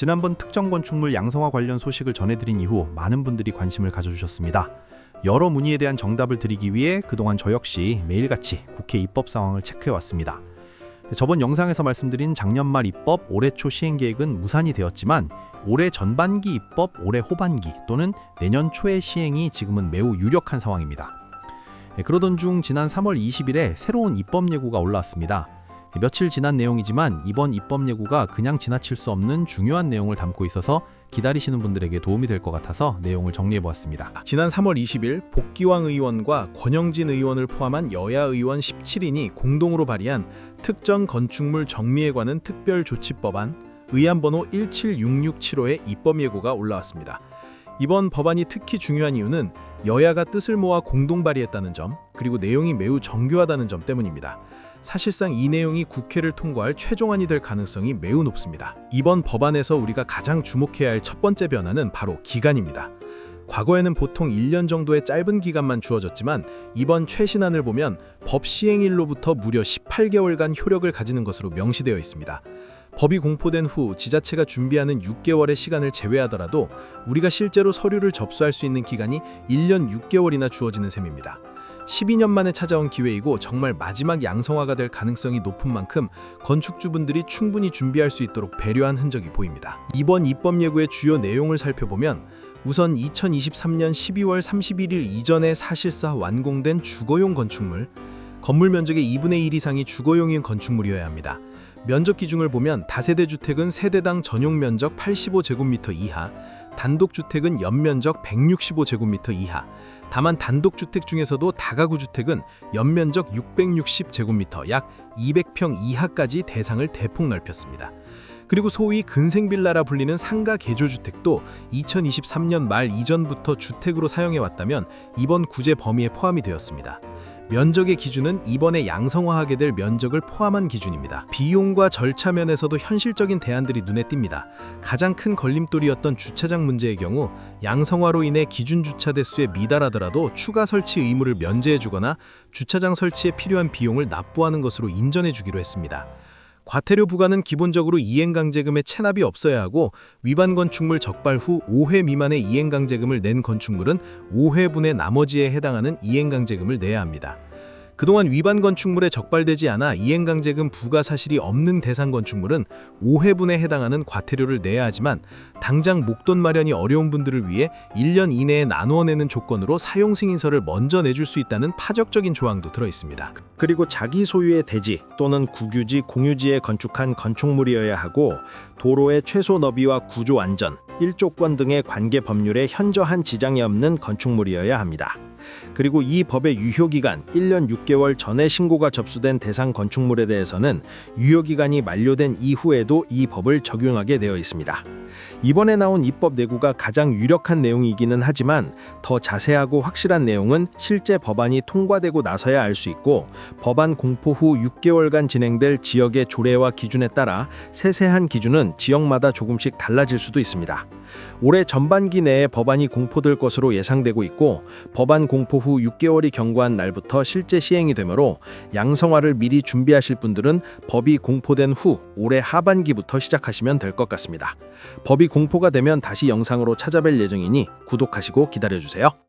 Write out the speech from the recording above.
지난번 특정 건축물 양성화 관련 소식을 전해드린 이후 많은 분들이 관심을 가져주셨습니다. 여러 문의에 대한 정답을 드리기 위해 그동안 저 역시 매일같이 국회 입법 상황을 체크해왔습니다. 저번 영상에서 말씀드린 작년 말 입법, 올해 초 시행 계획은 무산이 되었지만 올해 전반기 입법, 올해 후반기 또는 내년 초의 시행이 지금은 매우 유력한 상황입니다. 그러던 중 지난 3월 20일에 새로운 입법 예고가 올라왔습니다. 며칠 지난 내용이지만 이번 입법 예고가 그냥 지나칠 수 없는 중요한 내용을 담고 있어서 기다리시는 분들에게 도움이 될 것 같아서 내용을 정리해보았습니다. 지난 3월 20일 복기왕 의원과 권영진 의원을 포함한 여야 의원 17인이 공동으로 발의한 특정 건축물 정리에 관한 특별조치법안 의안번호 17667호의 입법 예고가 올라왔습니다. 이번 법안이 특히 중요한 이유는 여야가 뜻을 모아 공동 발의했다는 점, 그리고 내용이 매우 정교하다는 점 때문입니다. 사실상 이 내용이 국회를 통과할 최종안이 될 가능성이 매우 높습니다. 이번 법안에서 우리가 가장 주목해야 할 첫 번째 변화는 바로 기간입니다. 과거에는 보통 1년 정도의 짧은 기간만 주어졌지만 이번 최신안을 보면 법 시행일로부터 무려 18개월간 효력을 가지는 것으로 명시되어 있습니다. 법이 공포된 후 지자체가 준비하는 6개월의 시간을 제외하더라도 우리가 실제로 서류를 접수할 수 있는 기간이 1년 6개월이나 주어지는 셈입니다. 12년 만에 찾아온 기회이고 정말 마지막 양성화가 될 가능성이 높은 만큼 건축주분들이 충분히 준비할 수 있도록 배려한 흔적이 보입니다. 이번 입법 예고의 주요 내용을 살펴보면 우선 2023년 12월 31일 이전에 사실상 완공된 주거용 건축물, 건물 면적의 2분의 1 이상이 주거용인 건축물이어야 합니다. 면적 기준을 보면 다세대 주택은 세대당 전용 면적 85제곱미터 이하, 단독주택은 연면적 165제곱미터 이하, 다만 단독주택 중에서도 다가구 주택은 연면적 660제곱미터 약 200평 이하까지 대상을 대폭 넓혔습니다. 그리고 소위 근생빌라라 불리는 상가 개조주택도 2023년 말 이전부터 주택으로 사용해왔다면 이번 구제 범위에 포함이 되었습니다. 면적의 기준은 이번에 양성화하게 될 면적을 포함한 기준입니다. 비용과 절차 면에서도 현실적인 대안들이 눈에 띕니다. 가장 큰 걸림돌이었던 주차장 문제의 경우 양성화로 인해 기준 주차 대수에 미달하더라도 추가 설치 의무를 면제해주거나 주차장 설치에 필요한 비용을 납부하는 것으로 인정해주기로 했습니다. 과태료 부과는 기본적으로 이행강제금에 체납이 없어야 하고 위반 건축물 적발 후 5회 미만의 이행강제금을 낸 건축물은 5회분의 나머지에 해당하는 이행강제금을 내야 합니다. 그동안 위반 건축물에 적발되지 않아 이행강제금 부과 사실이 없는 대상 건축물은 5회분에 해당하는 과태료를 내야 하지만 당장 목돈 마련이 어려운 분들을 위해 1년 이내에 나누어 내는 조건으로 사용 승인서를 먼저 내줄 수 있다는 파격적인 조항도 들어있습니다. 그리고 자기 소유의 대지 또는 국유지, 공유지에 건축한 건축물이어야 하고 도로의 최소 너비와 구조 안전, 일조권 등의 관계 법률에 현저한 지장이 없는 건축물이어야 합니다. 그리고 이 법의 유효기간 1년 6개월 전에 신고가 접수된 대상 건축물에 대해서는 유효기간이 만료된 이후에도 이 법을 적용하게 되어 있습니다. 이번에 나온 입법 내구가 가장 유력한 내용이기는 하지만 더 자세하고 확실한 내용은 실제 법안이 통과되고 나서야 알 수 있고 법안 공포 후 6개월간 진행될 지역의 조례와 기준에 따라 세세한 기준은 지역마다 조금씩 달라질 수도 있습니다. 올해 전반기 내에 법안이 공포될 것으로 예상되고 있고 법안 공포 후 6개월이 경과한 날부터 실제 시행이 되므로 양성화를 미리 준비하실 분들은 법이 공포된 후 올해 하반기부터 시작하시면 될 것 같습니다. 법이 공포가 되면 다시 영상으로 찾아뵐 예정이니 구독하시고 기다려주세요.